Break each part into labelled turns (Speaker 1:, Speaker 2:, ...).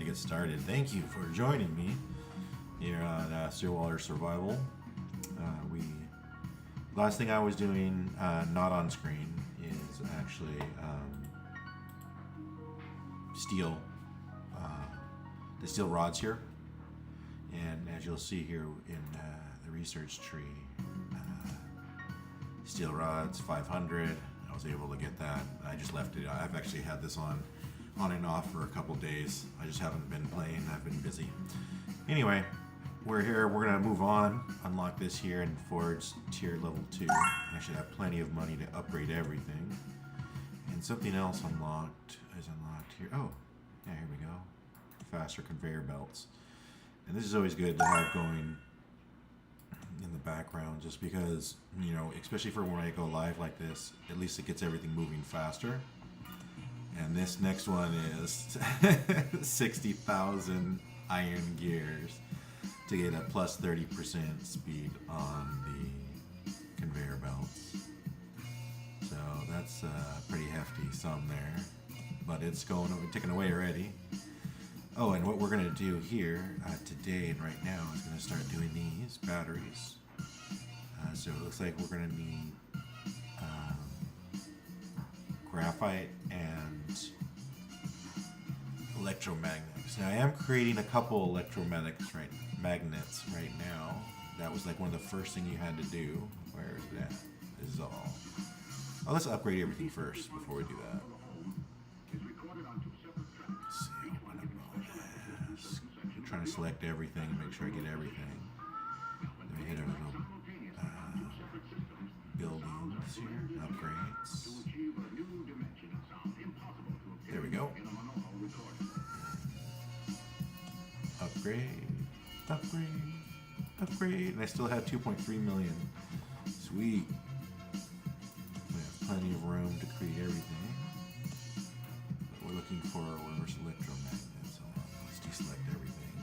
Speaker 1: get started. Thank you for joining me here on Stillwater Survival. We last thing I was doing, not on screen, is actually steel, the steel rods here, and as you'll see here in the research tree, steel rods 500. I was able to get that. I just left it. I've actually had this on and off for a couple days. I just haven't been playing. I've been busy. Anyway, we're here. We're gonna move on. Unlock this here and forge tier level 2. I should have plenty of money to upgrade everything. And something else is unlocked here. Oh, yeah, here we go. Faster conveyor belts. And this is always good to have going in the background, just because, you know, especially for when I go live like this, at least it gets everything moving faster. And this next one is 60,000 iron gears to get a plus 30% speed on the conveyor belts. So that's a pretty hefty sum there, but it's taken away already. Oh, and what we're going to do here today and right now is going to start doing these batteries. So it looks like we're going to need graphite and electromagnets. Now I am creating a couple electromagnets right now. That was like one of the first things you had to do. Where is that? This is all. Oh, let's upgrade everything first before we do that. Let's see, open up all this. I'm trying to select everything and make sure I get everything. Let me hit a little buildings here, upgrades. There we go. Upgrade, and I still had 2.3 million. Sweet. We have plenty of room to create everything. But we're looking for reverse electromagnets. So let's deselect everything.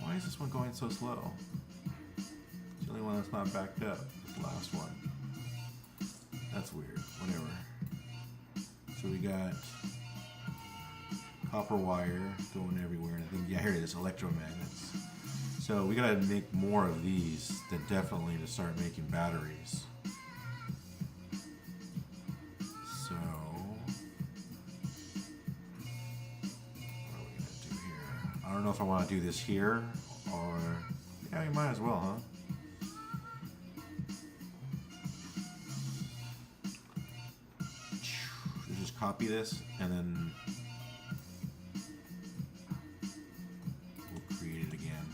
Speaker 1: Why is this one going so slow? It's the only one that's not backed up. This last one. That's weird. Whatever. So we got copper wire going everywhere, and I think, yeah, here it is, electromagnets. So we gotta make more of these definitely to start making batteries. So what are we gonna do here? I don't know if I want to do this here or, yeah, we might as well, huh? Copy this, and then we'll create it again.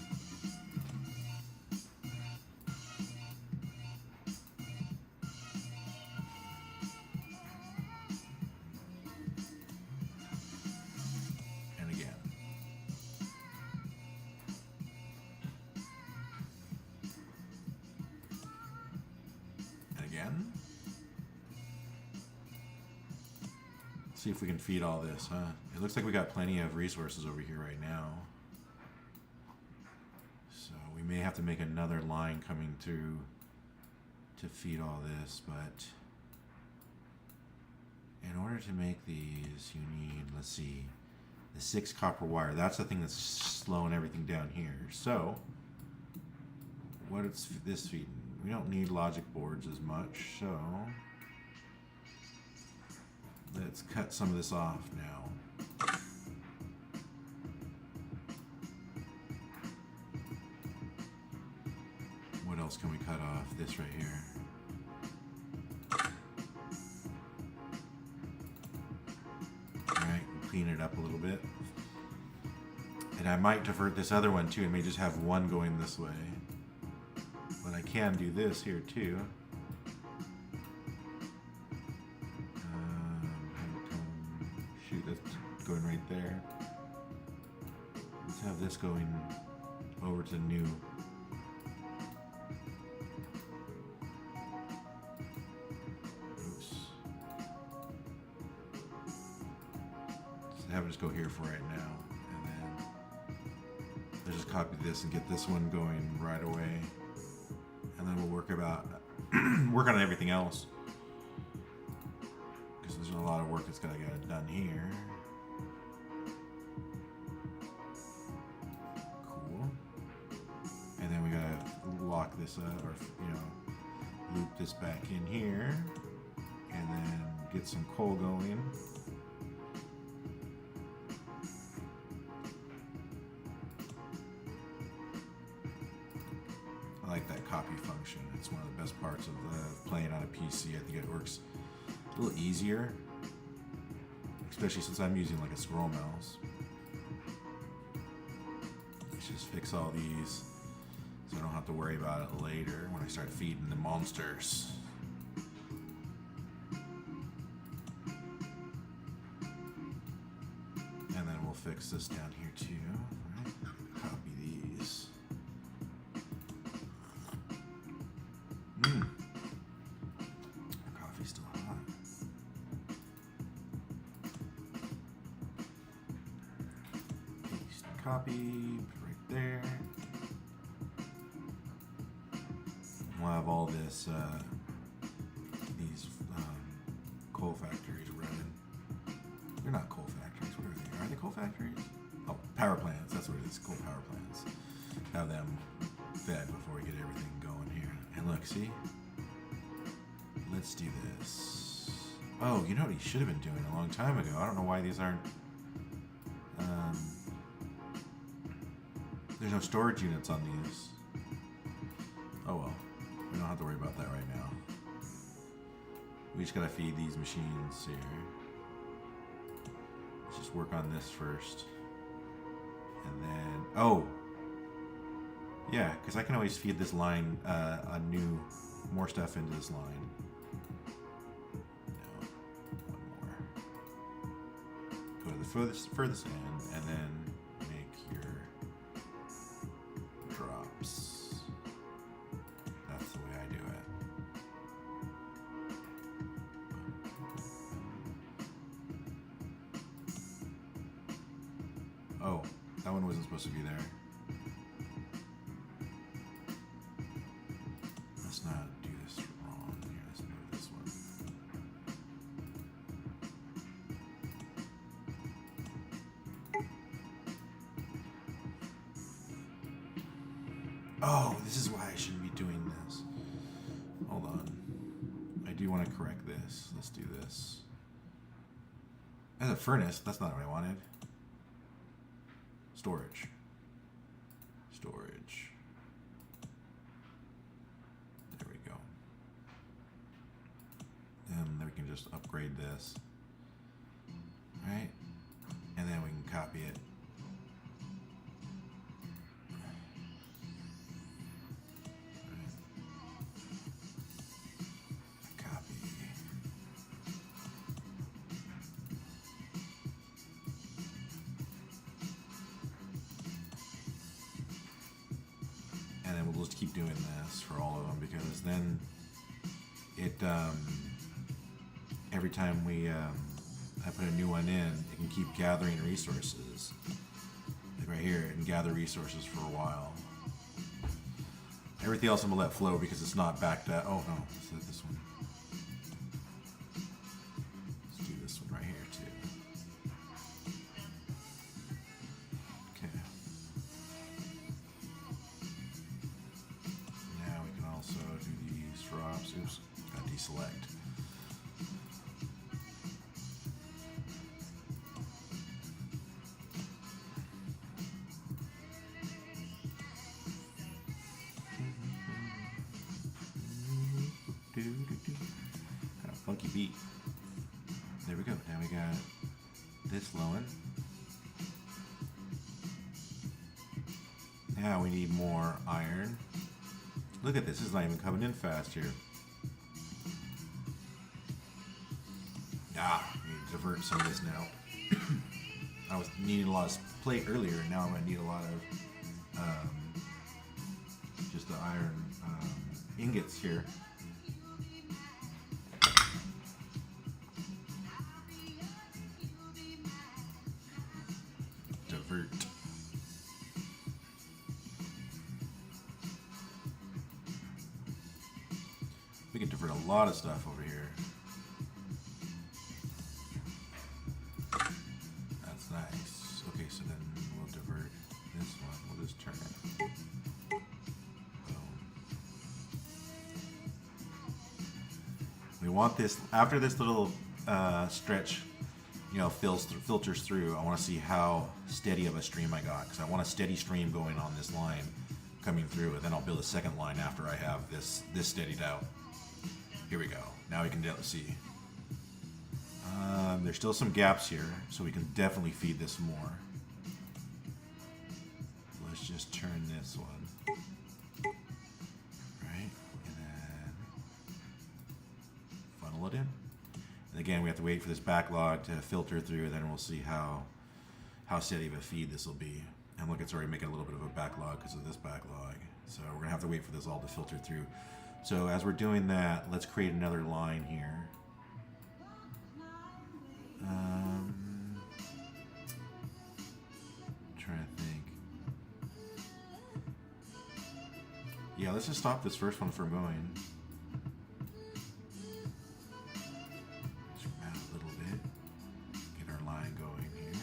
Speaker 1: And again. And again. See if we can feed all this, huh? It looks like we got plenty of resources over here right now. So we may have to make another line coming through to feed all this, but in order to make these, you need, let's see, the 6 copper wire. That's the thing that's slowing everything down here. So what is this feeding? We don't need logic boards as much, so let's cut some of this off now. What else can we cut off? This right here. Alright, clean it up a little bit. And I might divert this other one too. I may just have one going this way. But I can do this here too. That's going right there. Let's have this going over to new. Oops. Let's have it just go here for right now, and then let's just copy this and get this one going right away, and then we'll work about work on everything else. Because there's a lot of work that's got to get done here. Cool. And then we gotta lock this up, or loop this back in here, and then get some coal going. I like that copy function. It's one of the best parts of playing on a PC. I think it works a little easier, especially since I'm using like a scroll mouse. Let's just fix all these so I don't have to worry about it later when I start feeding the monsters. And then we'll fix this down here too. All right. Copy these. Coffee's still hot. Paste, copy, right there. We'll have all this, these coal factories running. They're not coal factories. What are they? Are they coal factories? Oh, power plants. That's what it is. Coal power plants. Have them fed before we get everything going here. And look, see? Let's do this. Oh, you know what he should have been doing a long time ago? I don't know why these aren't... there's no storage units on these. Oh well. We don't have to worry about that right now. We just gotta feed these machines here. Let's just work on this first. And then... Oh! Yeah, because I can always feed this line more stuff into this line. No, one more. Go to the furthest end, and then make your drops. That's the way I do it. Oh, that one wasn't supposed to be there. Let's not do this wrong. Here, let's move this one. Oh, this is why I shouldn't be doing this. Hold on. I do want to correct this. Let's do this. As a furnace, that's not what I wanted. Storage. Storage. There we go. And then we can just upgrade this. Right? And then we can copy it. Copy. And then we'll just keep doing this for all of them, because then it every time we I put a new one in, it can keep gathering resources. Like right here, it can gather resources for a while. Everything else I'm gonna let flow because it's not backed up. Oh no, let's do this one. Let's do this one right here too. Okay. Now we can also do these drops. Oops, gotta deselect. Kind of funky beat. There we go. Now we got this flowing. Now we need more iron. Look at this. This is not even coming in fast here. Ah, we need to divert some of this now. I was needing a lot of plate earlier, and now I'm going to need a lot of just the iron ingots here. Divert. a lot of stuff over here. That's nice. Okay, so then we'll divert this one. We'll just turn it. Boom. We want this, after this little stretch, you know, filters through, I want to see how steady of a stream I got, because I want a steady stream going on this line coming through, and then I'll build a second line after I have this steadied out. Here we go. Now we can see. There's still some gaps here, so we can definitely feed this more. Let's just turn this one. Right? And then funnel it in. And again, we have to wait for this backlog to filter through, and then we'll see how steady of a feed this will be. And look, it's already making a little bit of a backlog because of this backlog. So we're going to have to wait for this all to filter through. So as we're doing that, let's create another line here. Trying to think. Yeah, let's just stop this first one from going. Zoom out a little bit. Get our line going here.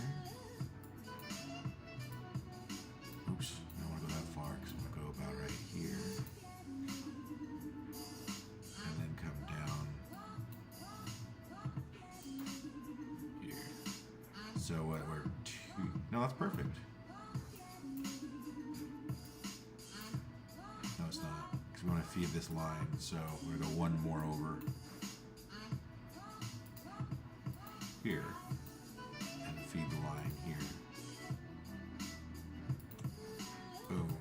Speaker 1: Oops, I don't want to go that far because I'm going to go about right here. And then come down here. So what, we're two, no, that's perfect. No, it's not, because we want to feed this line, so we're going to go one more over here and feed the line here. Boom.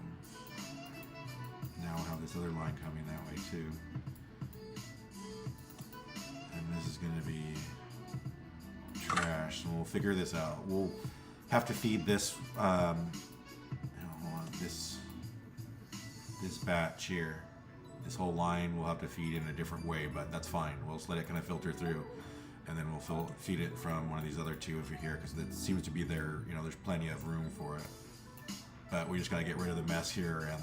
Speaker 1: Now we'll have this other line coming that way too. And this is going to be trash, so we'll figure this out. We'll have to feed this, this batch here. This whole line we'll have to feed in a different way, but that's fine. We'll just let it kind of filter through, and then we'll feed it from one of these other two over here, because it seems to be there, you know, there's plenty of room for it. But we just got to get rid of the mess here, and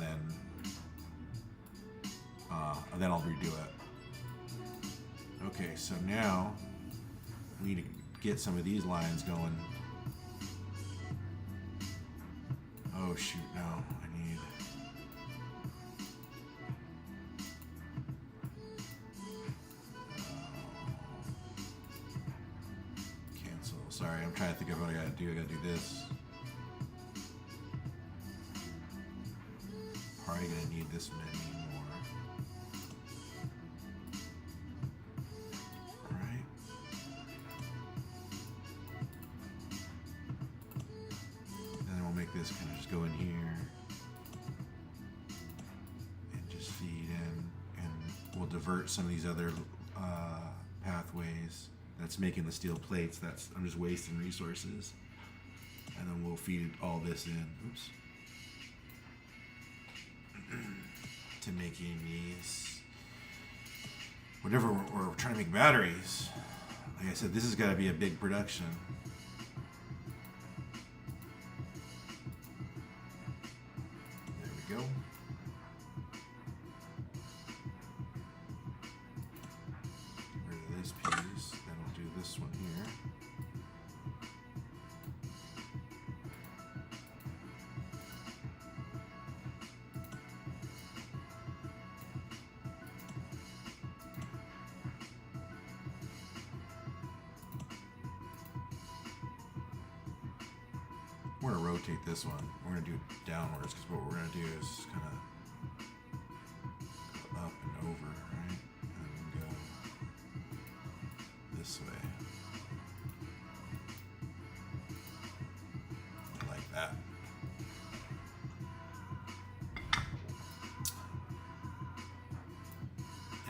Speaker 1: then I'll redo it. Okay, so now we need to get some of these lines going. Oh shoot, no, I need... cancel. Sorry, I'm trying to think of what I gotta do. I gotta do this. Probably gonna need this many more. Alright. And then we'll make this kind of just go in here and just feed in, and we'll divert some of these other pathways that's making the steel plates. I'm just wasting resources, and then we'll feed all this in. Oops. To making these, whatever we're trying to make batteries. Like I said, this has got to be a big production. There we go. Get rid of this piece, then we'll do this one here. We're going to rotate this one. We're going to do it downwards, because what we're going to do is kind of go up and over, right? And then go this way. Like that.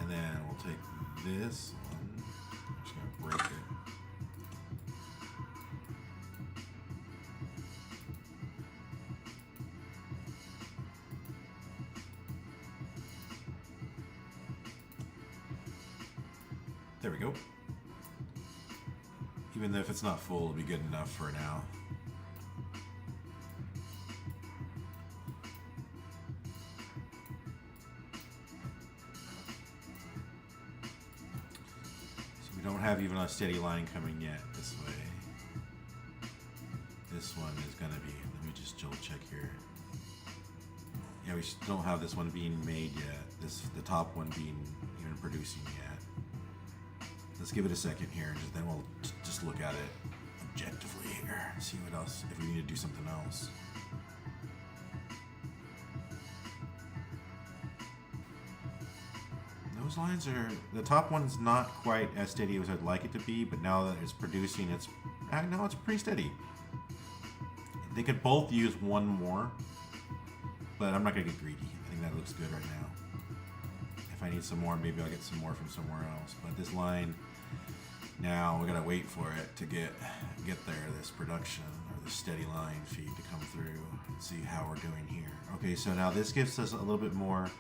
Speaker 1: And then we'll take this one. I'm just going to break it. There we go. Even if it's not full, it'll be good enough for now. don't have even a steady line coming yet this way. This one is gonna be, let me just double check here. Yeah, we don't have this one being made yet. The top one being even producing yet. Let's give it a second here, and then we'll just look at it objectively here. See what else, if we need to do something else. Those lines are, the top one's not quite as steady as I'd like it to be, but now that it's producing, it's pretty steady. They could both use one more, but I'm not gonna get greedy. I think that looks good right now. If I need some more, maybe I'll get some more from somewhere else. But this line, now we gotta wait for it to get there, this production or the steady line feed to come through and see how we're doing here. Okay, so now this gives us a little bit more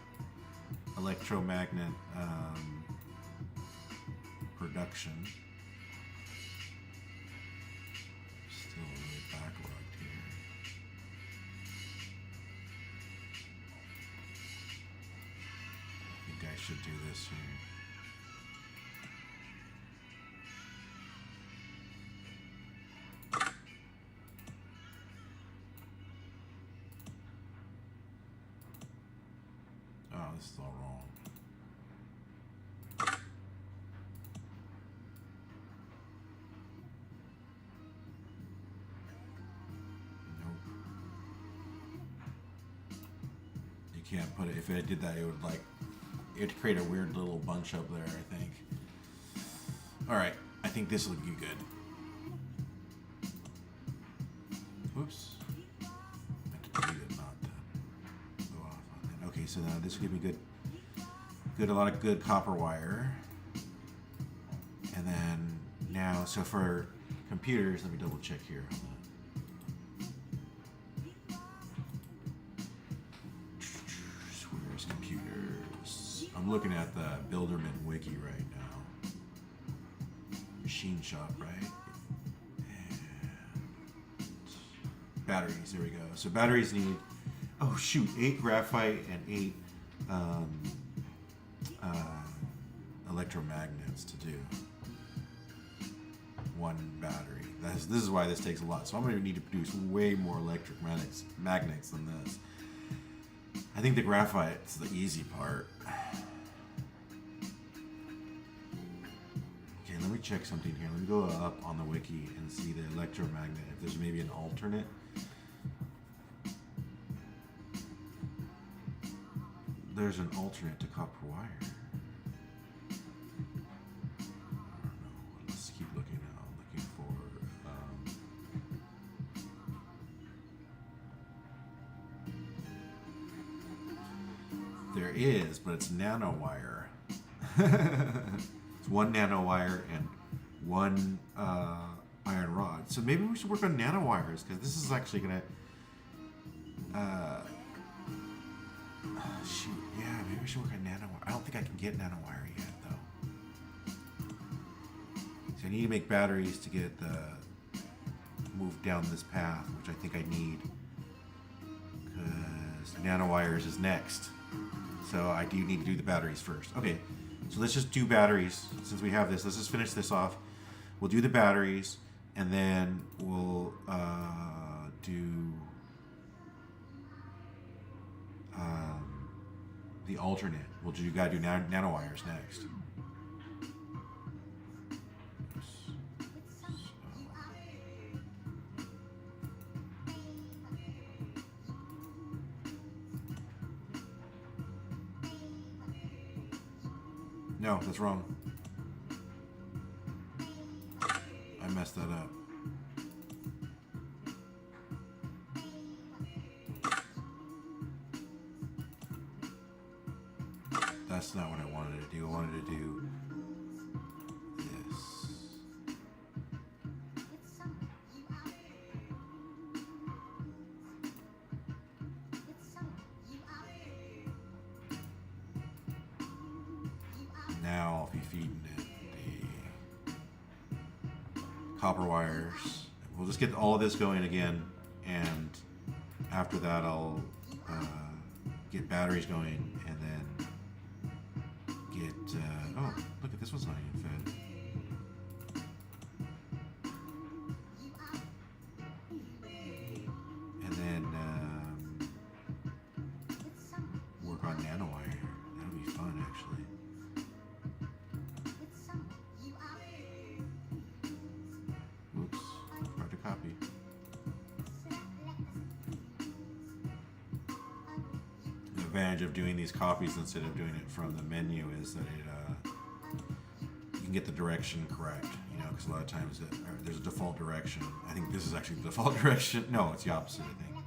Speaker 1: electromagnet production. Still really backlogged here. I think I should do this here. Oh, this is all wrong. Nope. You can't put it, if I did that, it would it'd create a weird little bunch up there, I think. Alright, I think this will be good. Whoops. I meant to delete it, not go off on that. Okay, so now this will give me a lot of good copper wire. And then now, so for computers, let me double check here. Where's computers? I'm looking at the Builderment wiki right now. Machine shop, right? And batteries, there we go. So batteries need, oh shoot, 8 graphite and 8 electromagnets to do one battery. This is why this takes a lot. So I'm going to need to produce way more electric magnets than this. I think the graphite's the easy part. Okay, let me check something here. Let me go up on the wiki and see the electromagnet, if there's maybe an alternate. There's an alternate to copper wire. There is, but it's nanowire. It's 1 nanowire and 1 iron rod. So maybe we should work on nanowires, because this is actually gonna shoot, yeah, maybe we should work on nanowire. I don't think I can get nanowire yet though. So I need to make batteries to get move down this path, which I think I need, because nanowires is next. So I do need to do the batteries first. Okay, so let's just do batteries. Since we have this, let's just finish this off. We'll do the batteries, and then we'll do the alternate. You gotta do nanowires next. No, that's wrong. I messed that up. That's not what I wanted to do. I wanted to do this. Now I'll be feeding it the copper wires. We'll just get all of this going again, and after that I'll get batteries going, and then get oh, look at this one's not even fed. advantage of doing these copies instead of doing it from the menu is that you can get the direction correct. You know, because a lot of times there's a default direction. I think this is actually the default direction. No, it's the opposite. I think.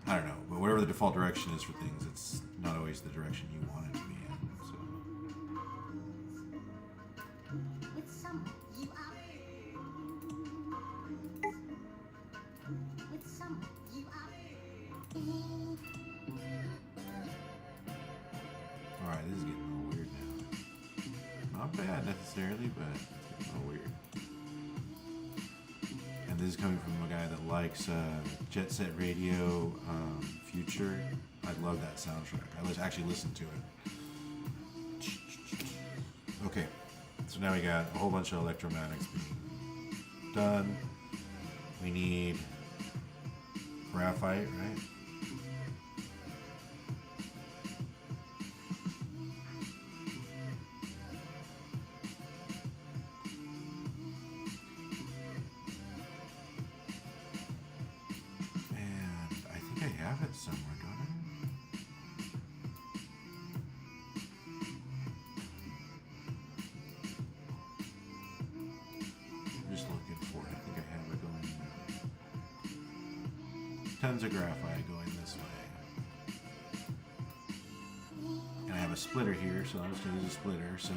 Speaker 1: I don't know, but whatever the default direction is for things, it's not always the direction you want it to be in. So.
Speaker 2: With some, you are. With some, you are.
Speaker 1: Alright, this is getting a little weird now. Not bad necessarily, but it's getting a little weird. And this is coming from a guy that likes Jet Set Radio Future. I love that soundtrack. I actually listened to it. Okay, so now we got a whole bunch of electromatics being done. We need graphite, right? Somewhere, don't I? I'm just looking for it. I think I have it going. Tons of graphite going this way. And I have a splitter here, so I'm just going to use a splitter. So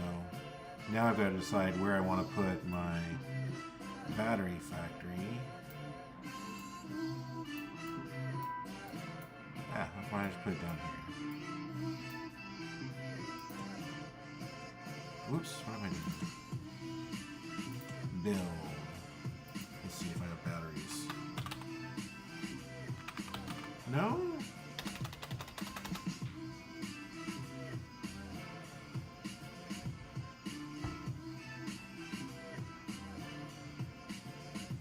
Speaker 1: now I've got to decide where I want to put my battery factory. Why don't I just put it down here? Whoops, what am I doing? Build. Let's see if I have batteries. No?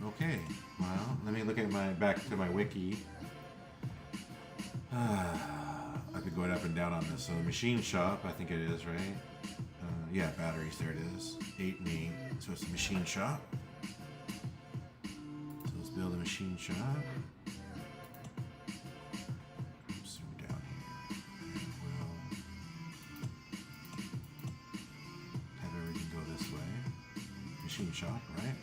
Speaker 1: Okay, well, let me look at back to my wiki. I could go up and down on this. So machine shop, I think it is, right? Yeah, batteries, there it is. 8 and 8. So it's the machine shop. So let's build a machine shop. Oops, we're down here. And we'll have everything go this way. Machine shop, right?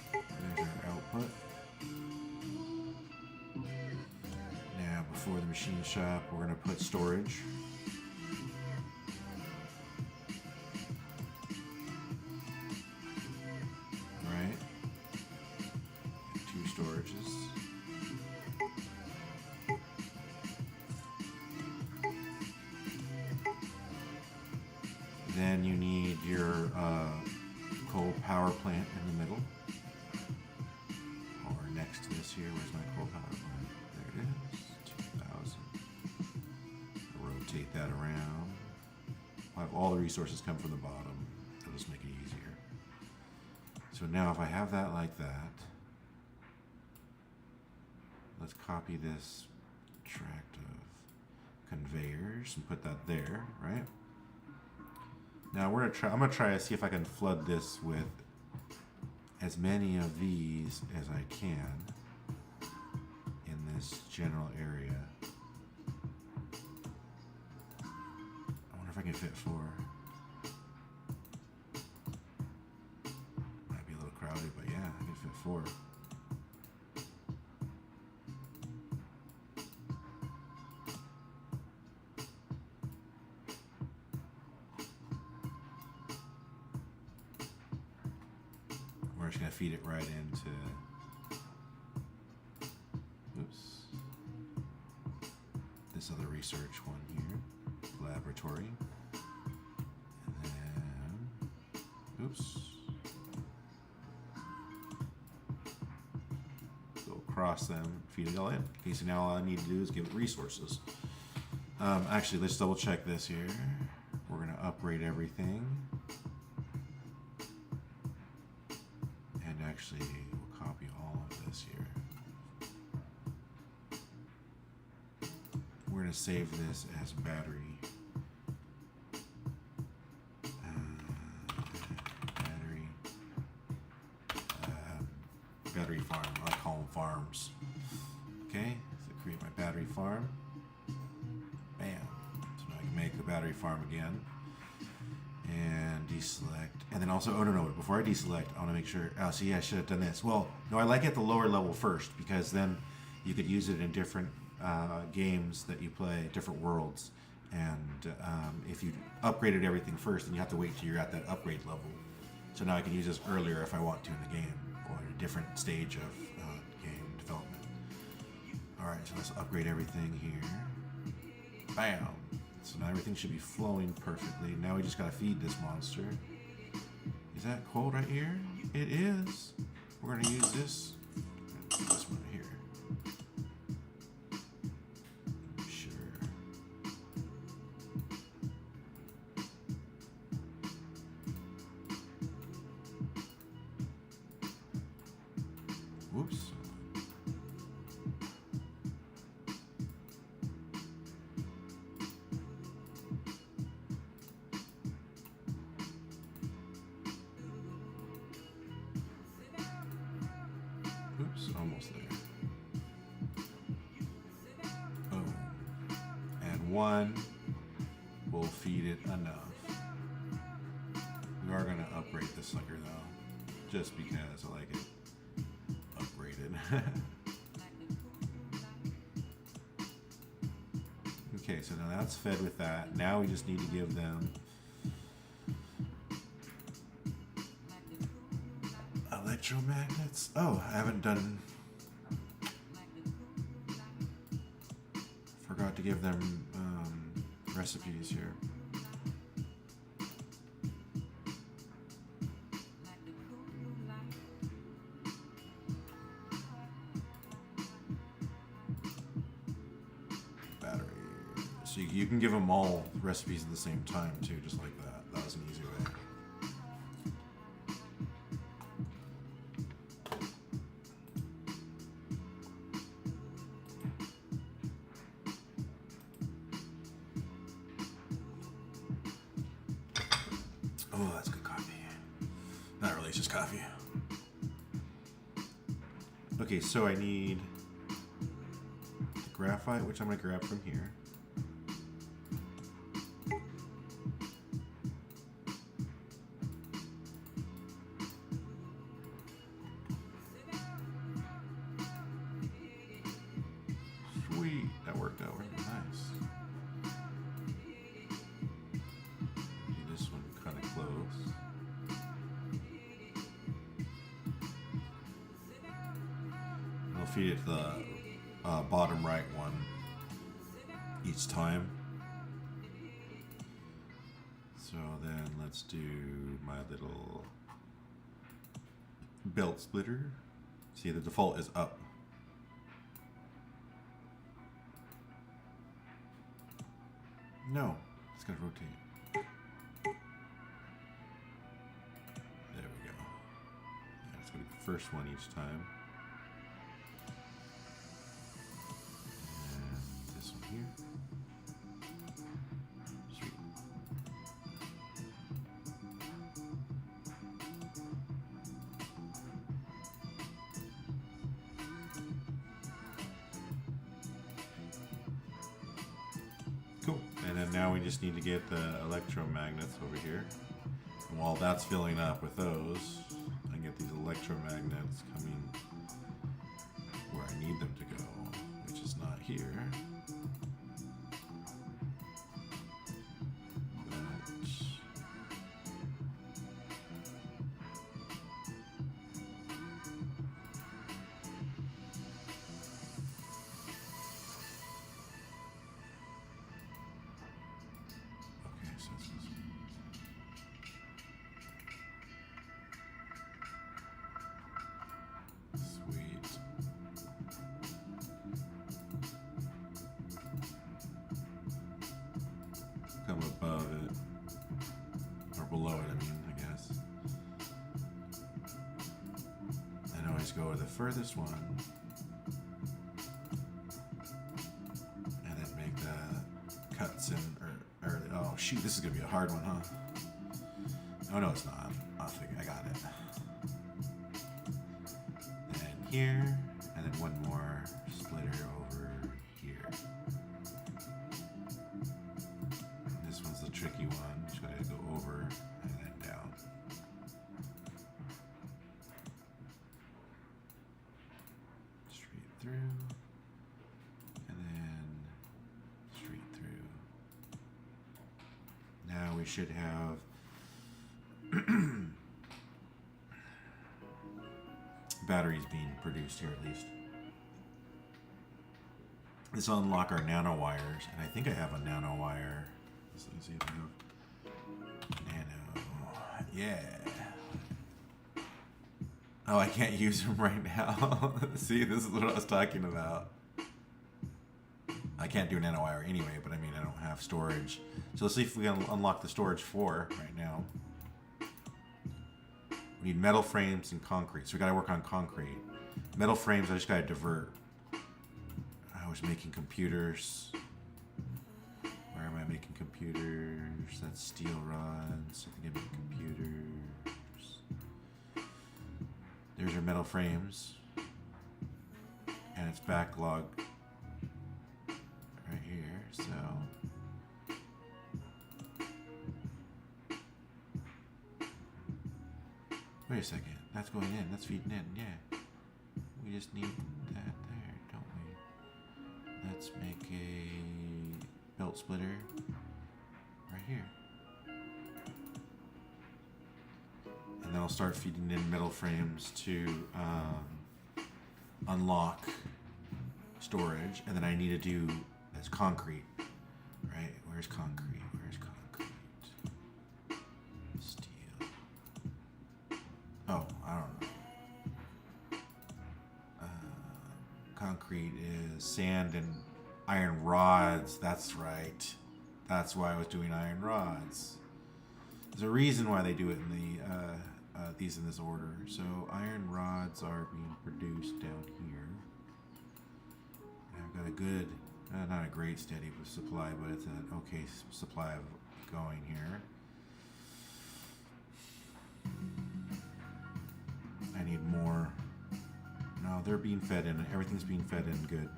Speaker 1: There's our output. For the machine shop, we're going to put storage. Right? 2 storages. Then you need your coal power plant in the middle. Or next to this here. Where's my coal power plant? There it is. Rotate that around. I'll have all the resources come from the bottom. That'll just make it easier. So now if I have that like that, let's copy this tract of conveyors and put that there, right? Now I'm gonna try to see if I can flood this with as many of these as I can in this general area. If I can fit 4. Might be a little crowded, but yeah, I can fit 4. We're just gonna feed it right into. Oops. This other research one here. Laboratory. And then, oops. Go across them, feed it all in. Okay, so now all I need to do is give it resources. Actually, let's double check this here. We're going to upgrade everything. And actually, we'll copy all of this here. We're going to save this as battery. Battery farm. I call them farms. Okay, so create my battery farm. Bam. So now I can make a battery farm again. And deselect. And then also, oh no, before I deselect, I want to make sure, oh, see, I should have done this. Well, no, I like it at the lower level first, because then you could use it in different games that you play, different worlds. And if you upgraded everything first, then you have to wait till you're at that upgrade level. So now I can use this earlier if I want to in the game, or a different stage of game development. Alright, so let's upgrade everything here. Bam! So now everything should be flowing perfectly. Now we just gotta feed this monster. Is that cold right here? It is. We're gonna use this one right here. Sure. Whoops. Oops, almost there. Boom. And one will feed it enough. We are going to upgrade this sucker though, just because I like it upgraded. Okay, so now that's fed with that. Now we just need to give them electromagnets. Oh, I haven't done. Forgot to give them recipes here. Battery. So you can give them all recipes at the same time too, just like that. That was an easy way. Oh, that's good coffee. Not really, it's just coffee. Okay, so I need the graphite, which I'm going to grab from here. Sweet, that worked out really nice. This one kind of close. I'll feed it the bottom right one each time. So then let's do my little belt splitter. See, the default is up. No, it's gonna rotate. There we go. Yeah, it's gonna be the first one each time. And this one here. Sweet. Cool. And then now we just need to get the electromagnets over here. And while that's filling up with those, I get these electromagnets coming where I need them to go, which is not here. Okay, so this is sweet. Come above it, or below it, I mean, I guess. And always go with the furthest one, and then make the cuts in, or oh shoot, this is gonna be a hard one, huh? Oh no, it's not. I'll figure. I got it. And here, and then one more splitter we should have batteries being produced here at least. This will unlock our nano wires, and I think I have a nano wire. Let's see if I have nano. Yeah. Oh, I can't use them right now. See, this is what I was talking about. I can't do nano wire anyway, but I mean, I don't have storage. So let's see if we can unlock the storage for right now. We need metal frames and concrete. So we gotta work on concrete. Metal frames, I just gotta divert. I was making computers. Where am I making computers? That's steel rods. I think I make computers. There's our metal frames. And it's backlogged right here, so. Wait a second, that's going in, that's feeding in, yeah. We just need that there, don't we? Let's make a belt splitter right here. And then I'll start feeding in metal frames to unlock storage. And then I need to do this concrete, right? Where's concrete? Where's concrete? Steel. Oh, I don't know. Concrete is sand and iron rods. That's right. That's why I was doing iron rods. There's a reason why they do it in the these in this order. So iron rods are being produced down here. And I've got a good, not a great steady supply, but it's an okay supply of going here. I need more. No, they're being fed in. Everything's being fed in good.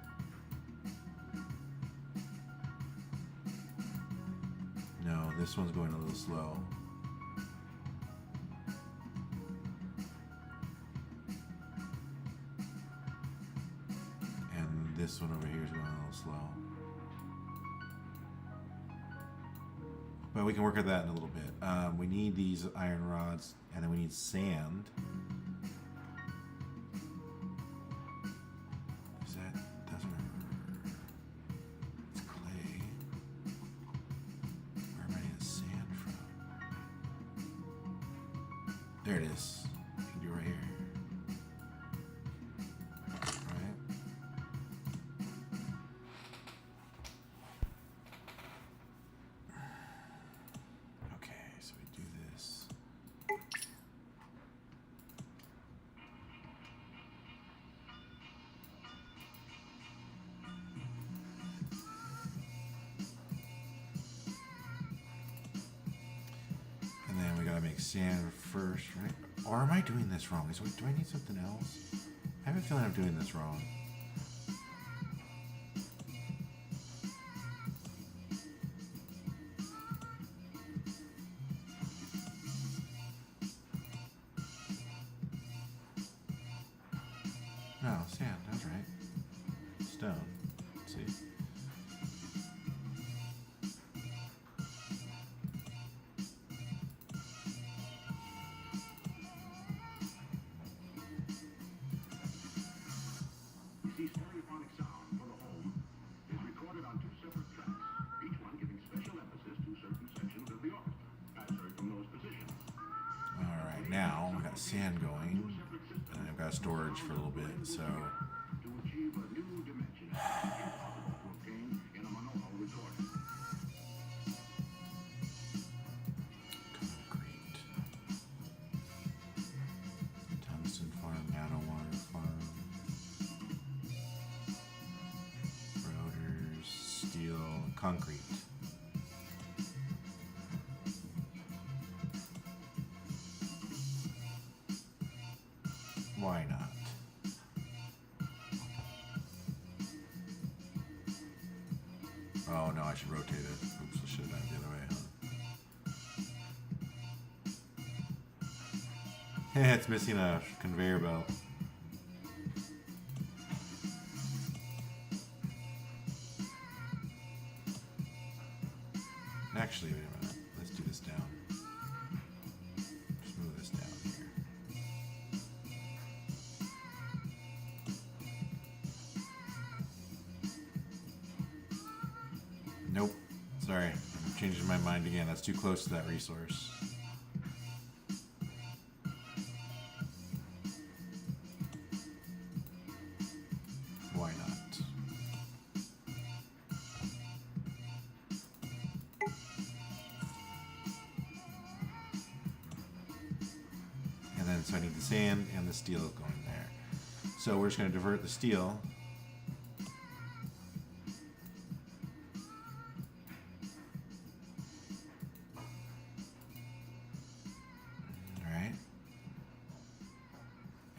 Speaker 1: No, this one's going a little slow. And this one over here is going a little slow. But we can work at that in a little bit. We need these iron rods, and then we need sand. There it is. You can do it right here. Right. Okay, so we do this. And then we gotta make sand first, right? Or am I doing this wrong? Do I need something else? I have a feeling I'm doing this wrong. No, sand, that's right. Stone. Let's see. Now we got sand going, and I've got storage for a little bit, so concrete, tungsten farm, nanowater farm, rotors, steel, concrete. Why not? Oh no, I should rotate it. Oops, I should have done it the other way, huh? It's missing a conveyor belt. Actually, wait a minute. Let's do this changing my mind again. That's too close to that resource. Why not? And then, so I need the sand and the steel going there. So we're just going to divert the steel. Alright.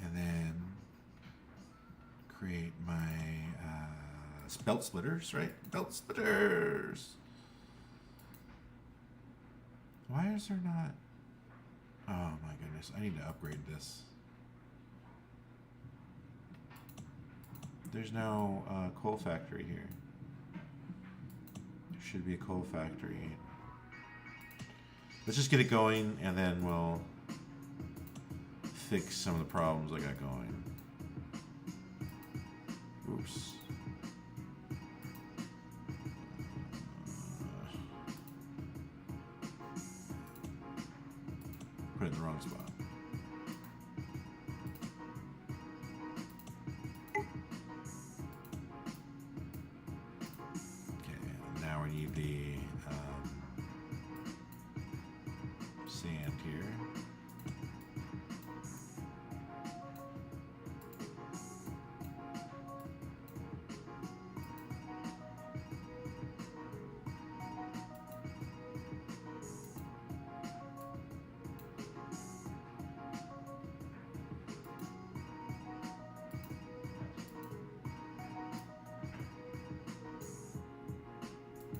Speaker 1: And then create my belt splitters, right? Belt splitters! Why is there not... Oh my goodness, I need to upgrade this. There's no coal factory here. There should be a coal factory. Let's just get it going and then we'll fix some of the problems I got going. Oops. Put it in the wrong spot. Okay, now we need the sand here.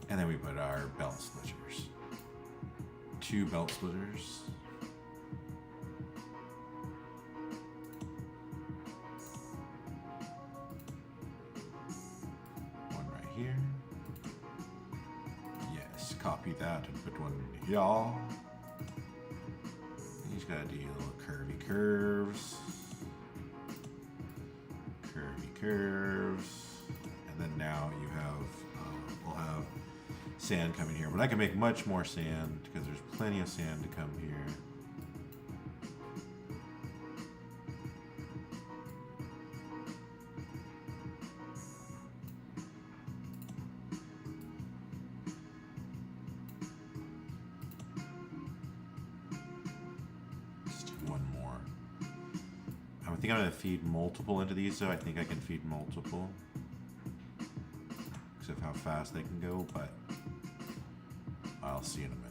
Speaker 1: And then we put our belt splitters. 2 belt splitters. One right here. Yes, copy that and put one in here. He's got to do little curvy curves. Curvy curves. And then now you have, we'll have sand coming here, but I can make much more sand because there's plenty of sand to come here. Just do one more. I think I'm going to feed multiple into these, so I think I can feed multiple. Except how fast they can go, but I'll see in a minute.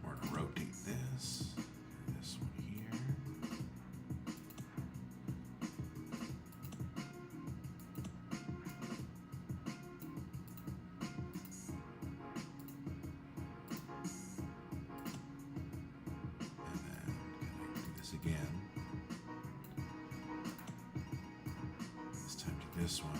Speaker 1: We're going to rotate this one here. Again. This time to this one.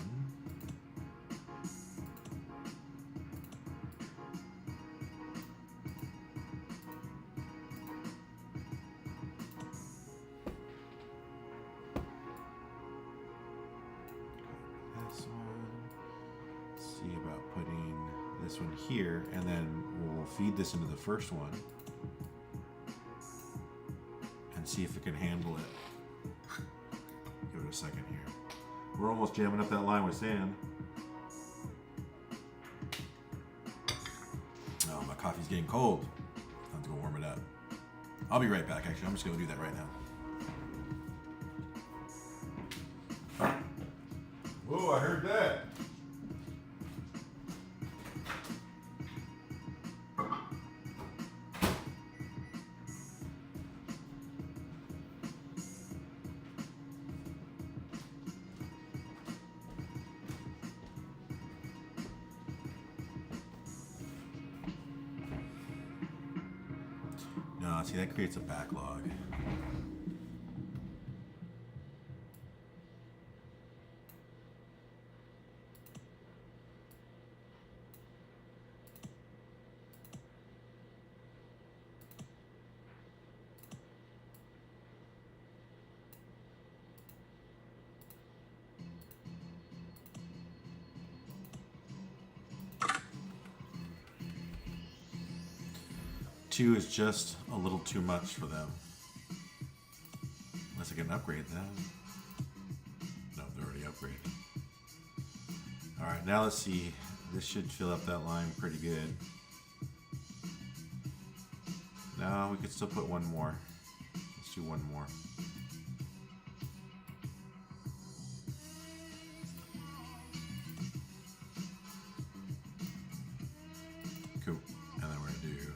Speaker 1: This one. See about putting this one here, and then we'll feed this into the first one. And see if it can handle it. Give it a second here. We're almost jamming up that line with sand. Oh, my coffee's getting cold. I have to go warm it up. I'll be right back, actually. I'm just going to do that right now. Whoa, I heard that. No, see, that creates a backlog. 2 is just a little too much for them. Unless I can upgrade them. No, they're already upgraded. Alright, now let's see. This should fill up that line pretty good. No, we could still put one more. Let's do one more. Cool. And then we're gonna do,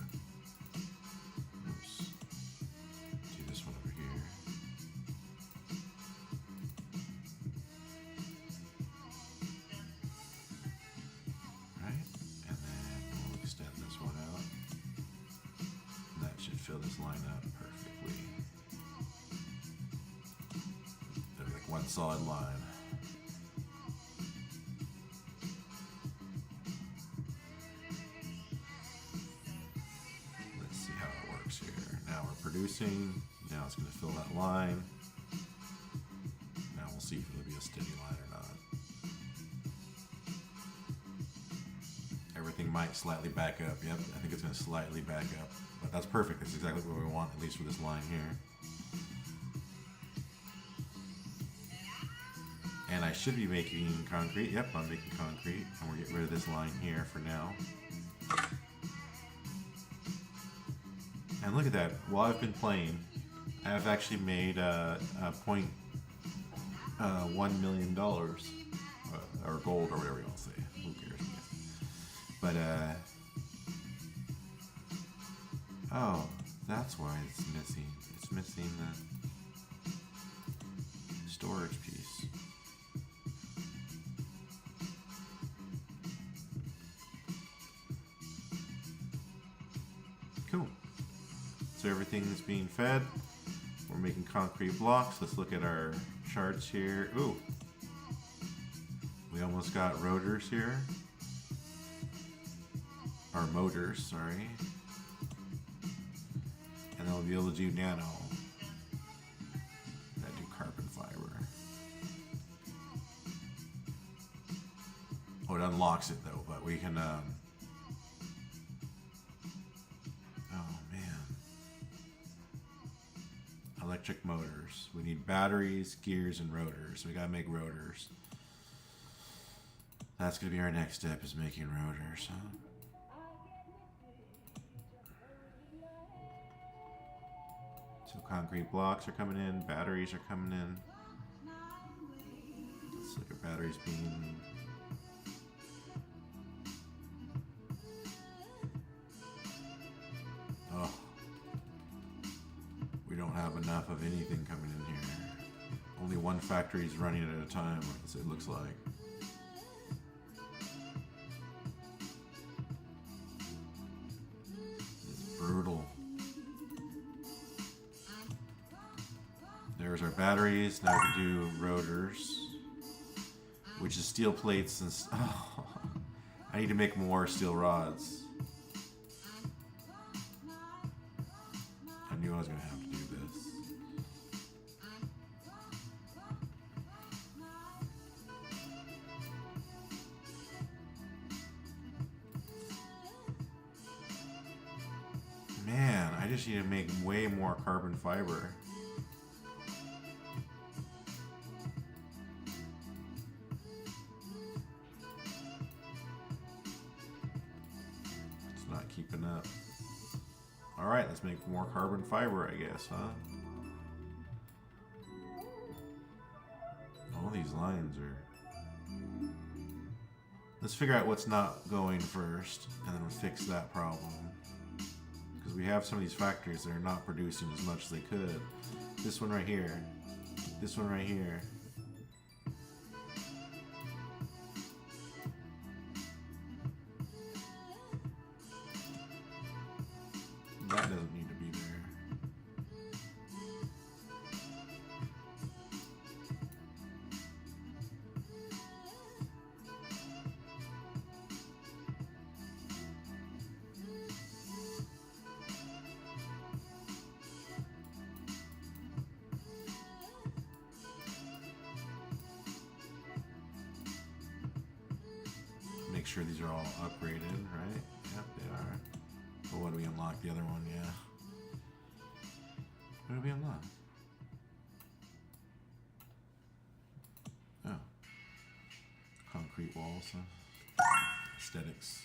Speaker 1: oops, do this one over here. Right, and then we'll extend this one out. That should fill this line up perfectly. There's like one solid line. Let's see how it works here. Now we're producing. Now it's going to fill that line. Now we'll see if it'll be a steady line or not. Everything might slightly back up. Yep, I think it's going to slightly back up. But that's perfect. That's exactly what we want, at least for this line here. And I should be making concrete. Yep, I'm making concrete. And we're getting rid of this line here for now. And look at that. While I've been playing, I've actually made $1 million. Or gold, or whatever you want to say. Who cares? But, oh, that's why it's missing. It's missing the storage piece. Cool. So everything's being fed. We're making concrete blocks. Let's look at our charts here. Ooh. We almost got rotors here. Or motors, sorry. And then we'll be able to do nano. Gotta do carbon fiber. Oh, it unlocks it though, but we can, oh man. Electric motors. We need batteries, gears, and rotors. We gotta make rotors. That's gonna be our next step, is making rotors, huh? So concrete blocks are coming in, batteries are coming in. Let's look at batteries being... Oh. We don't have enough of anything coming in here. Only one factory is running at a time, it looks like. It's brutal. There's our batteries. Now we can do rotors, which is steel plates and. Oh, I need to make more steel rods. I knew I was gonna have to do this. Man, I just need to make way more carbon fiber. Keeping up. Alright, let's make more carbon fiber, I guess, huh? All these lines are... Let's figure out what's not going first, and then we'll fix that problem. Because we have some of these factories that are not producing as much as they could. This one right here. This one right here. That doesn't need to be there. Make sure these are all upgraded, right? Yep, they are. But what do we unlock? The other one, yeah. What do we unlock? Oh. Concrete walls, huh? Aesthetics.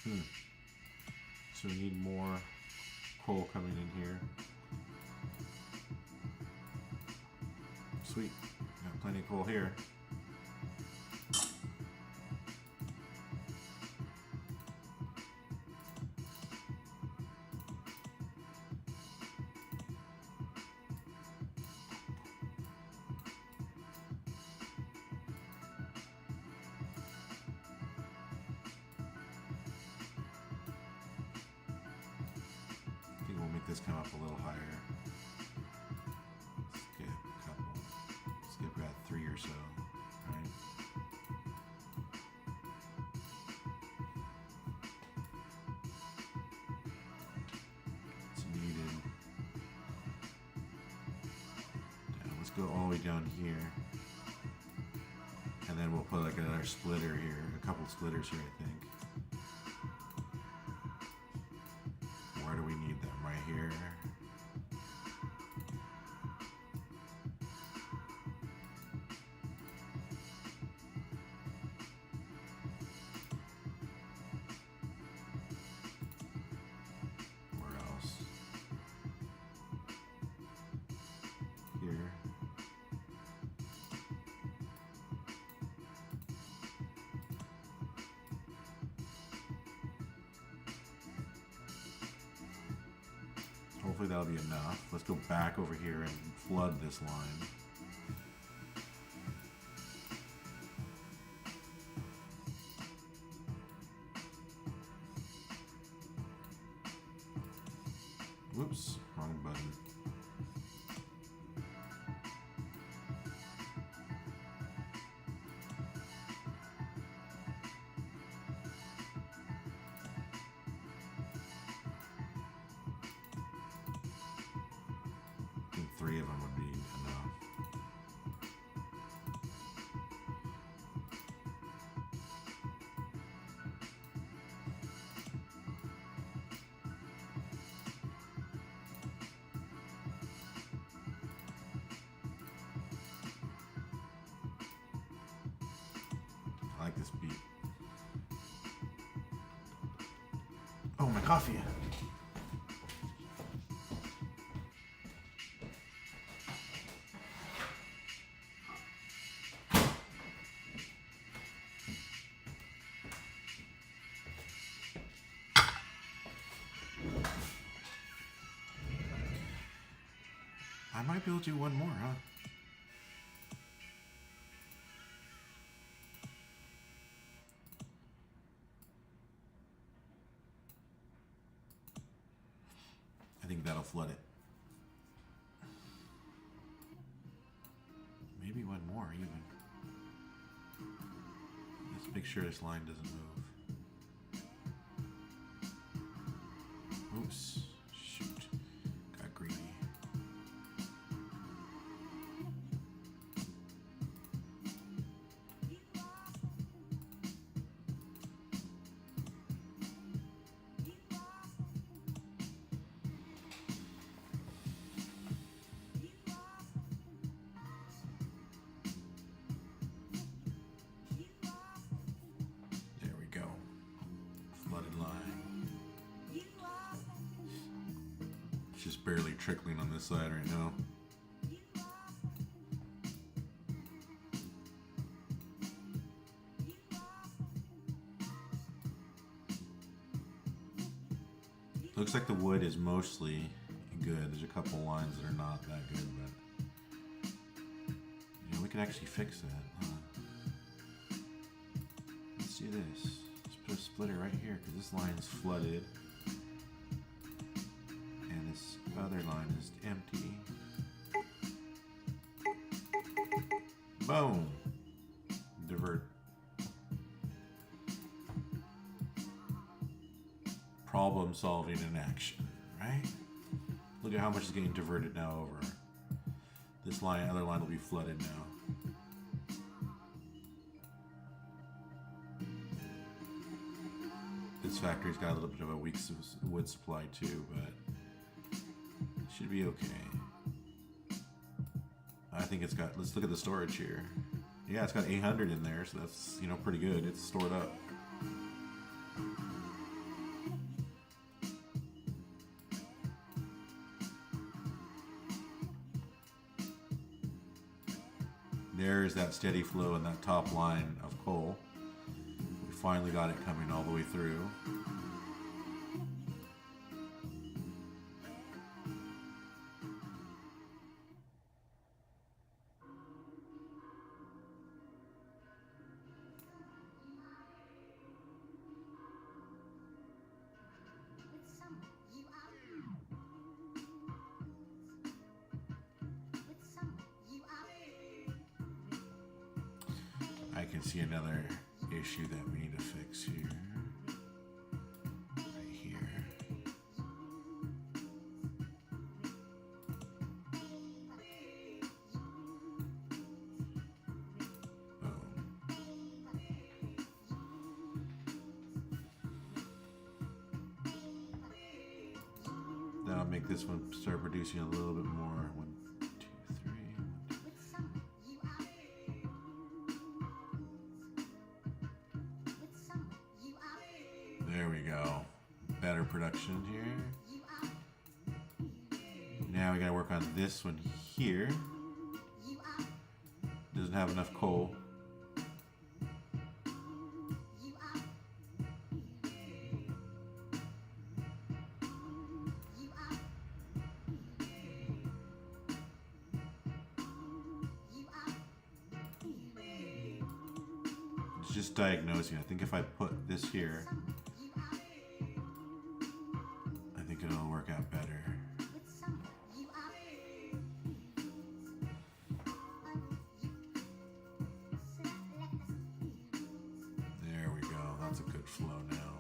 Speaker 1: So we need more coal coming in here. Sweet. Got plenty of coal here. I think we'll make this come up a little higher. Skip a couple. Skip about 3 or so, right? It's needed. Now let's go all the way down here. And then we'll put like another splitter here, a couple splitters here, I think. Where do we need them? Right here. Where else? Here. Hopefully that'll be enough. Let's go back over here and flood this line. Whoops, wrong button. I think 3 of them would be enough. I like this beat. Oh, my coffee. I might be able to do one more, huh? I think that'll flood it. Maybe one more even. Let's make sure this line doesn't move. Oops. Shoot. Got greedy. There we go. Flooded line. It's just barely trickling on this side right now. Looks like the wood is mostly good. There's a couple lines that are not that good, but you know, we can actually fix that. Huh? Let's do this. Let's put a splitter right here because this line is flooded and this other line is empty. Boom. Divert. Problem solving in action, right? Look at how much is getting diverted now over. This line, other line will be flooded now. This factory's got a little bit of a weak wood supply too, but it should be okay. I think it's got, let's look at the storage here. Yeah, it's got 800 in there, so that's, you know, pretty good. It's stored up. There's that steady flow in that top line of coal. We finally got it coming all the way through.
Speaker 2: With some, you are. With some, you are.
Speaker 1: I can see another issue that we need to fix here. Right here. Boom. That'll make this one start producing a little bit more. 1, 2, 3.
Speaker 2: With some, you are. With some, you are.
Speaker 1: There we go. Better production here.
Speaker 2: You are.
Speaker 1: Now we gotta work on this one here.
Speaker 2: You are.
Speaker 1: Doesn't have enough coal.
Speaker 2: You are. You are. You are.
Speaker 1: It's just diagnosing. I think if I put this here,
Speaker 2: You are.
Speaker 1: I think it'll work out better.
Speaker 2: With some, you are.
Speaker 1: There we go. That's a good flow now.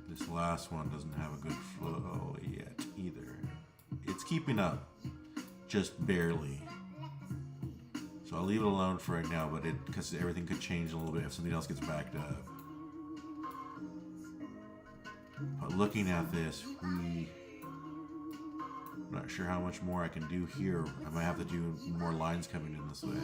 Speaker 1: This last one doesn't have a good flow yet either. It's keeping up, just barely. So I'll leave it alone for right now, but because everything could change a little bit if something else gets backed up. But looking at this, I'm not sure how much more I can do here. I might have to do more lines coming in this way.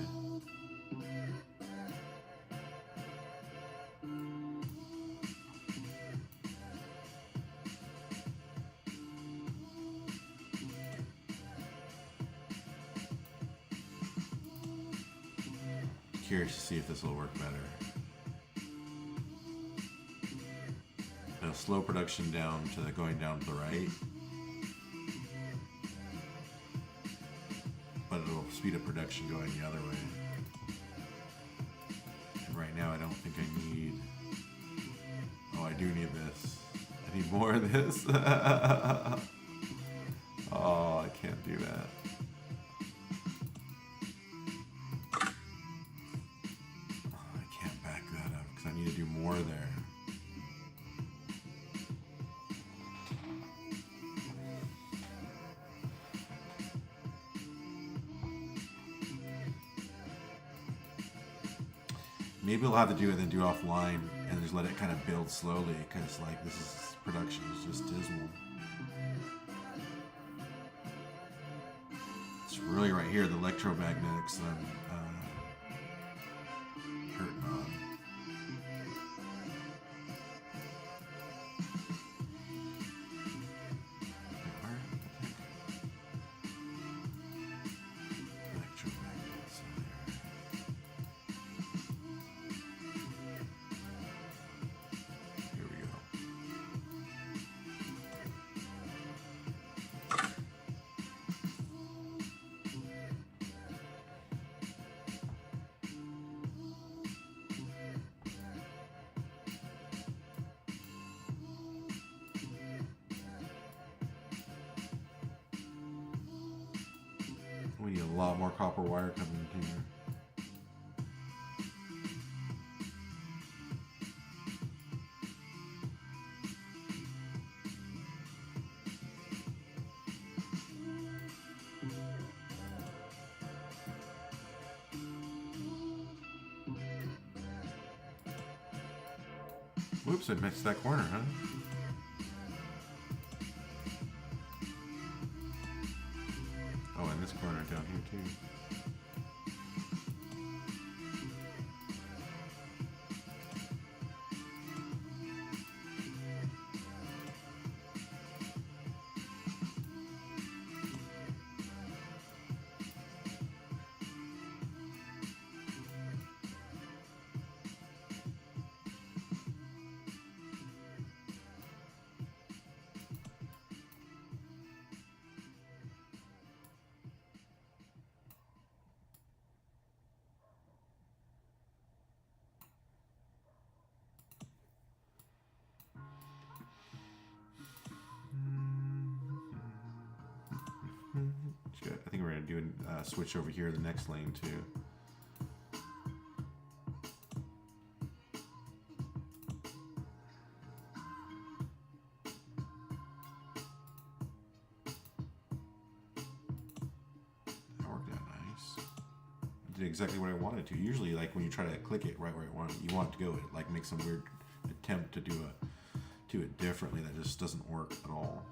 Speaker 1: Curious to see if this will work better. It'll slow production down to going down to the right, but it'll speed up production going the other way. And right now I don't think I need, oh, I do need this. I need more of this. Oh, I can't do that. I can't back that up because I need to do more there. Maybe we'll have to do it and then do offline and just let it kind of build slowly because like production is just dismal. It's really right here, the electromagnetics that I'm hurting on. Electromagnets in there. Here we go. We need a lot more copper wire coming in here. Whoops, I missed that corner, huh? Oh, and this corner down here too. I think we're going to do a switch over here, the next lane too. That worked out nice. I did exactly what I wanted to. Usually, like when you try to click it right where you want it to go, it like makes some weird attempt to do it differently that just doesn't work at all.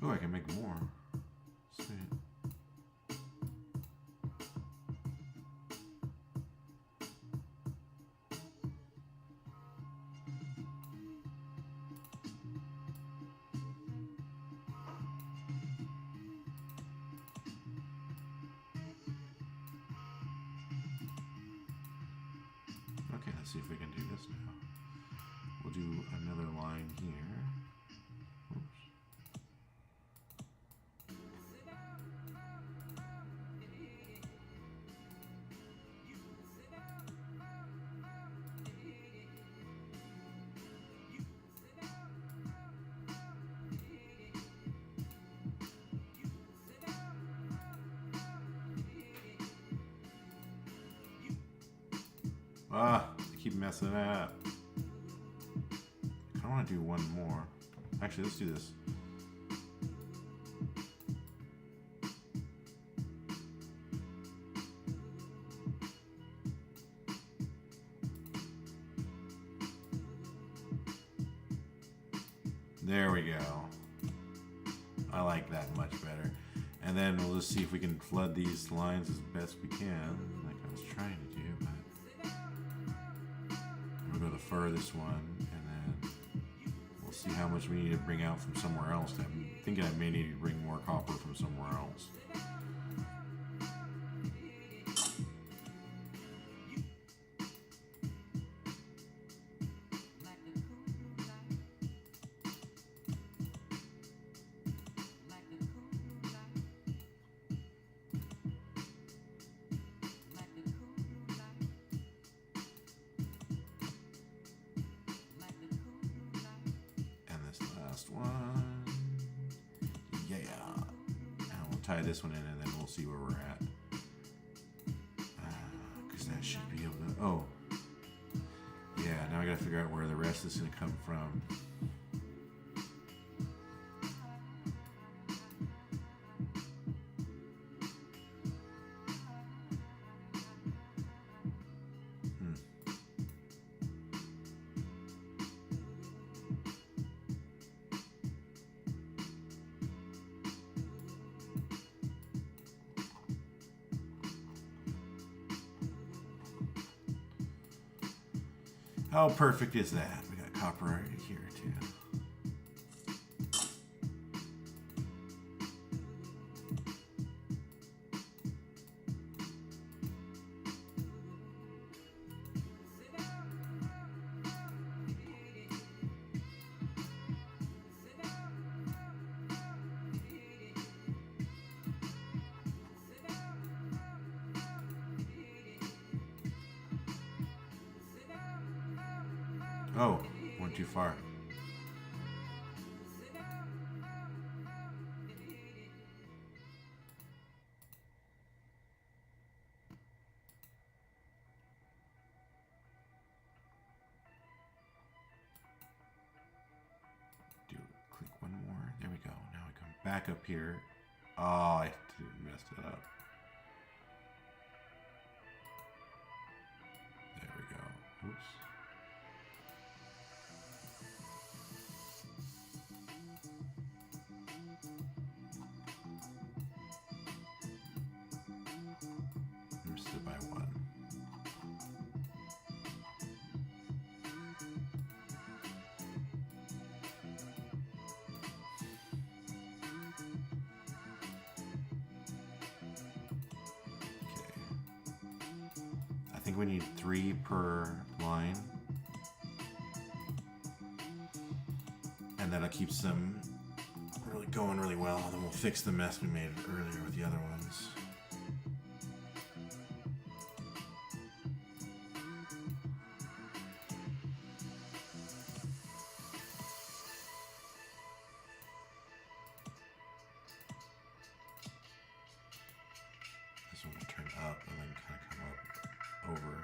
Speaker 1: Oh, I can make more. Sweet. Okay, let's see if we can do this now. We'll do another line here. Oops. Ah, I keep messing up. I want to do one more. Actually, let's do this. There we go. I like that much better. And then we'll just see if we can flood these lines as best we can, like I was trying to do, but we'll go the furthest one, and then we'll see how much we need to bring out from somewhere else. I'm thinking I may need to bring more copper from somewhere else. One. Yeah. And we'll tie this one in and then we'll see where we're at. Because that should be able to... Oh. Yeah, now I gotta figure out where the rest is gonna come from. How perfect is that? We got copper right here too. Oh, went too far. Click one more. There we go. Now we come back up here. Oh, I messed it up. There we go. Oops. Missed it by one. I think we need 3 per line, and that'll keep them really going really well. Then we'll fix the mess we made earlier with the other ones. This one will turn up and then kind of come up over.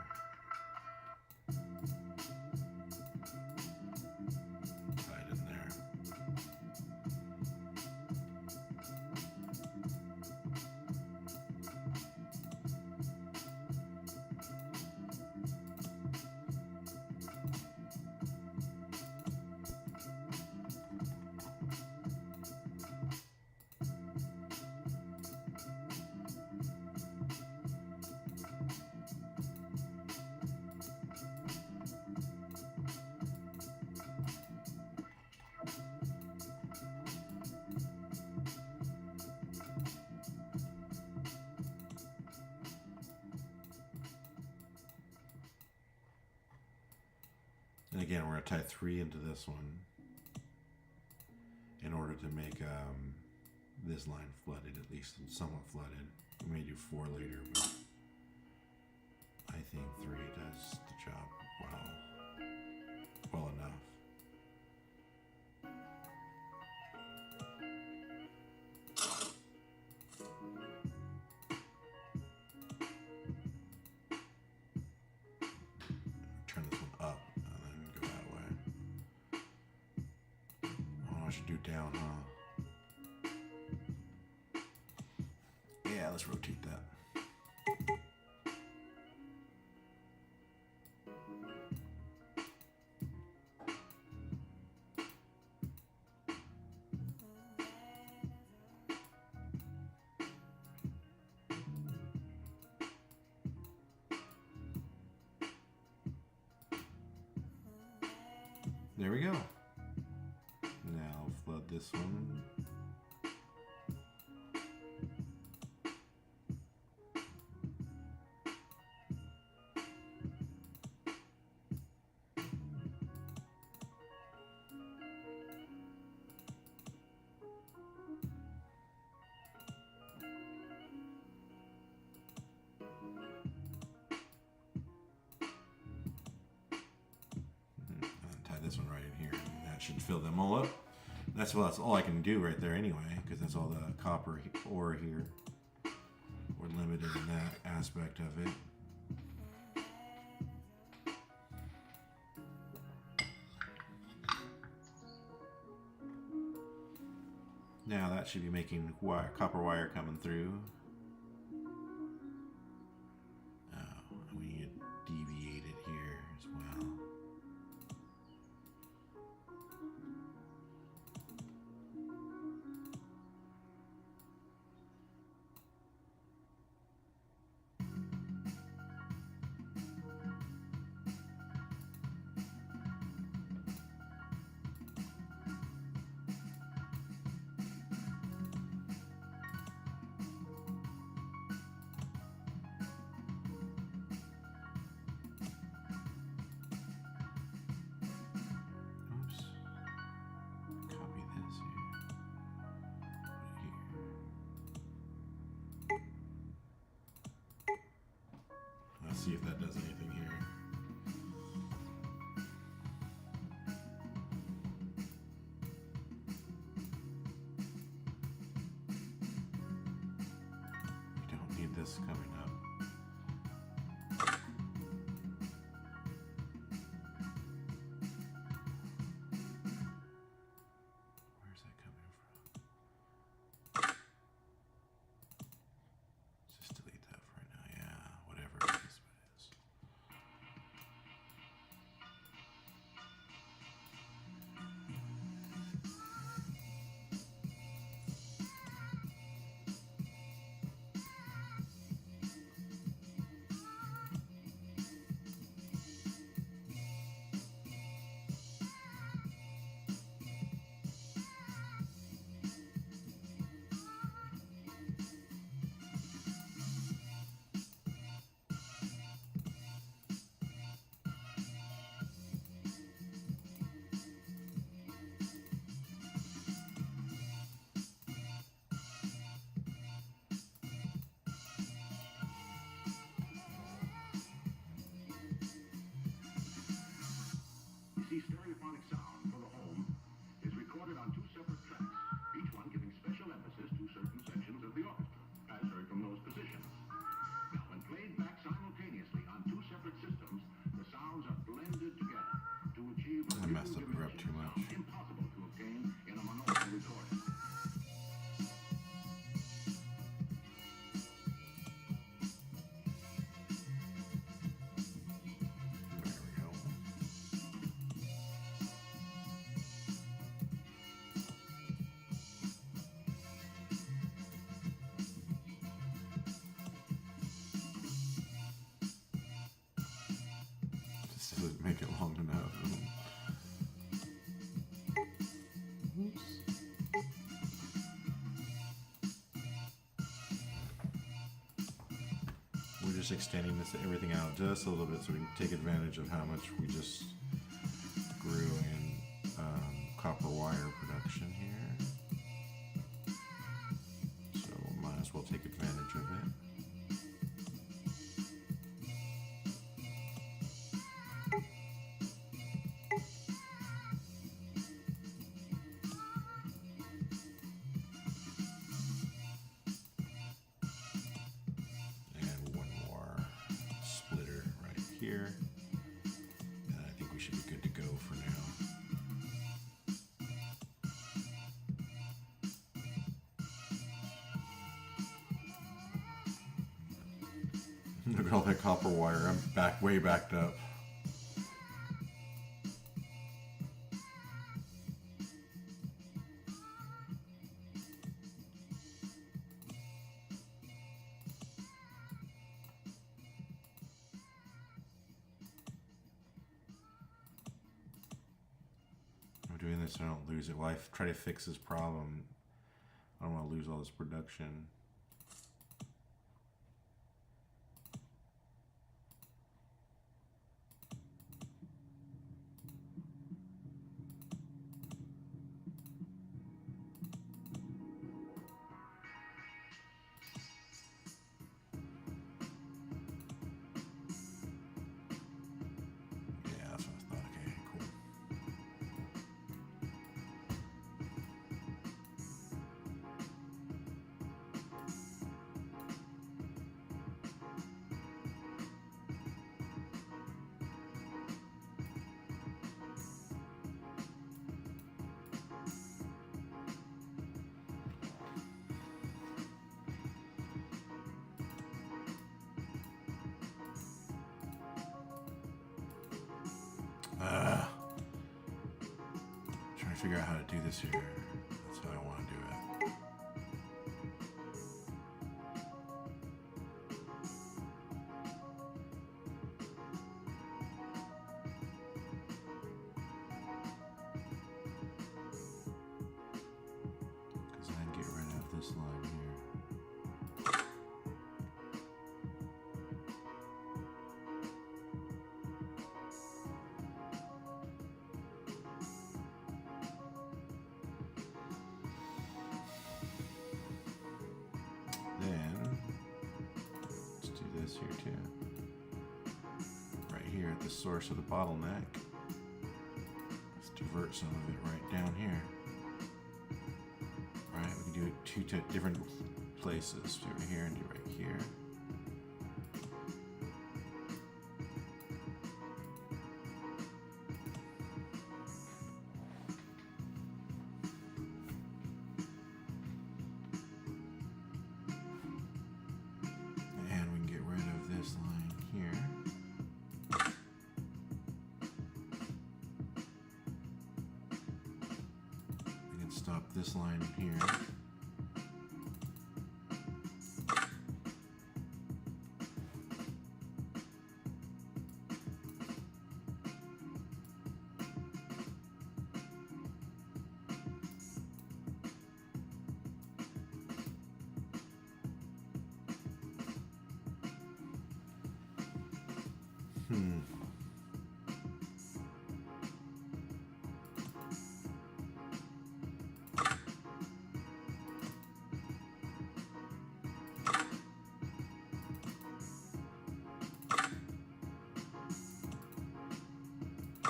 Speaker 1: Right in there. And again, we're going to tie 3 into this one in order to make this line flooded, at least somewhat flooded. We may do 4 later, but I think 3 does the job well enough. Turn this one up and then go that way. Oh, I should do down, huh? Yeah, let's rotate that. There we go. Now flood this one. This one right in here, and that should fill them all up. That's all I can do right there anyway, because that's all the copper ore here. We're limited in that aspect of it. Now that should be making copper wire coming through. Oh, we need to deviate it here as well. See if that does anything here. this coming up. Where's that coming from? Let's just delete that for right now. Yeah, whatever it is, what it is.
Speaker 3: The stereophonic sound for the home is recorded on two separate tracks, each one giving special emphasis to certain sections of the orchestra, as heard from those positions. Now, when played back simultaneously on two separate systems, the sounds are blended together to achieve a
Speaker 1: I messed up the rep
Speaker 3: dimension
Speaker 1: too
Speaker 3: of
Speaker 1: much.
Speaker 3: sound impossible to obtain in a monaural recording.
Speaker 1: There we go. Just doesn't make it long enough. Oops. We're just extending this everything out just a little bit so we can take advantage of how much we just grew in copper wire production here. So might as well take advantage of it. And one more splitter right here. And I think we should be good to go for now. Look at all that copper wire. I'm way backed up. I'm doing this so I don't lose it. While I try to fix this problem, I don't want to lose all this production. Yeah, that's what I thought. Okay, cool. Trying to figure out how to do this here. That's how I want to do it. Because I can get rid of this line here. Then, let's do this here too. Right here at the source of the bottleneck. Let's divert some of it right down here. Right, we can do it two different places. Do it right here and do it right here. stop this line here.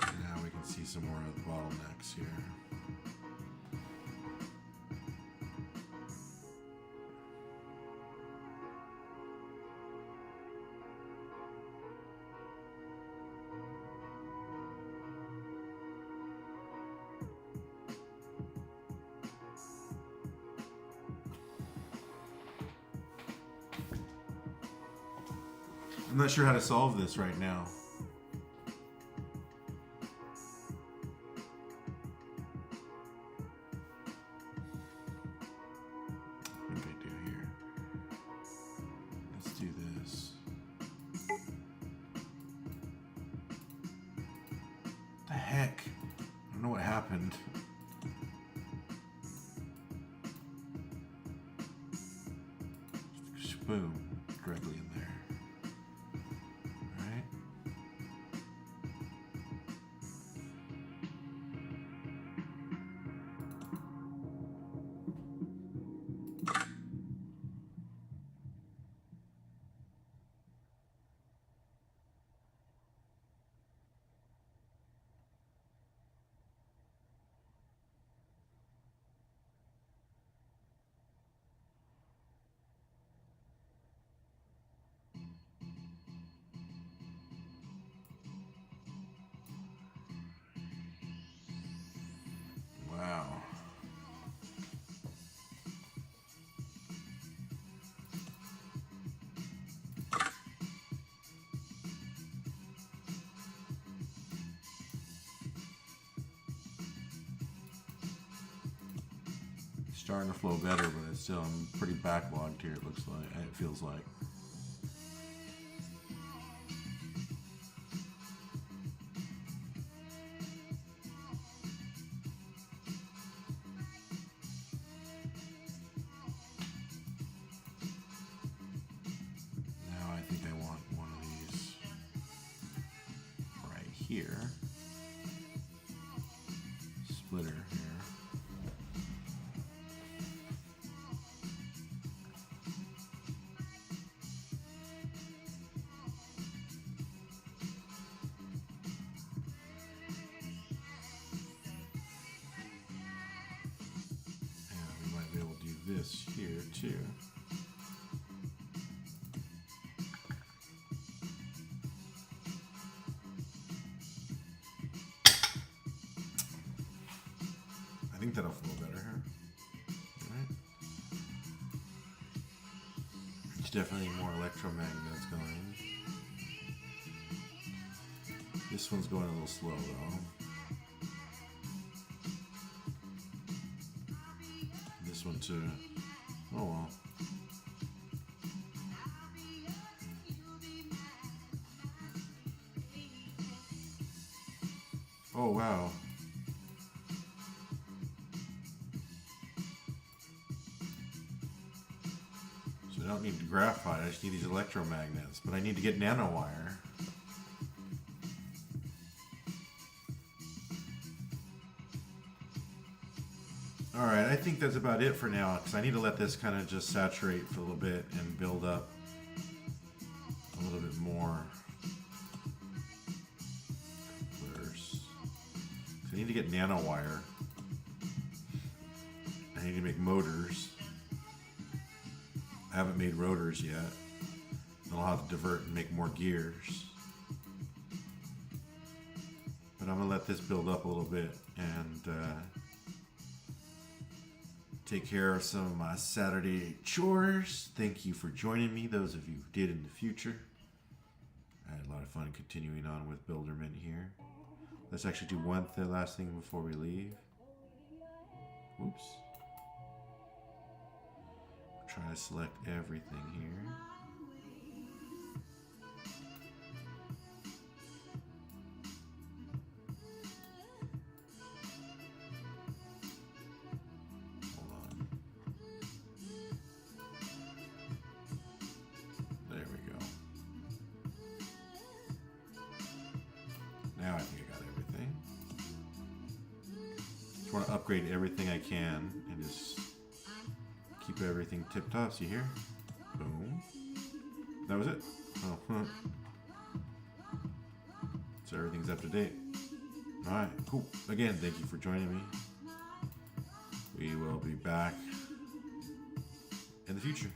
Speaker 1: Now we can see some more of the bottlenecks here. I'm not sure how to solve this right now. I think I do here. Let's do this. What the heck? I don't know what happened. Just boom, directly in there. Right? Wow. Starting to flow better, but it's still I'm pretty backlogged here. It looks like it feels like. Now I think I want one of these right here. Splitter here. This here too. I think that'll flow better here. Right? It's definitely more electromagnets going. This one's going a little slow though. This one too. Oh well. Oh wow. So I don't need graphite, I just need these electromagnets, but I need to get nanowire. Alright, I think that's about it for now, because I need to let this kind of just saturate for a little bit and build up a little bit more. I need to get nanowire. I need to make motors. I haven't made rotors yet. Then I'll have to divert and make more gears. But I'm going to let this build up a little bit and take care of some of my Saturday chores. Thank you for joining me, those of you who did in the future. I had a lot of fun continuing on with Builderment here. Let's actually do last thing before we leave. Whoops. Try to select everything here. Hold on. There we go. Now I think I got everything. Just want to upgrade everything I can and just keep everything tip top. See here? Boom. That was it. Oh, huh. So everything's up to date. Alright, cool. Again, thank you for joining me. We will be back in the future.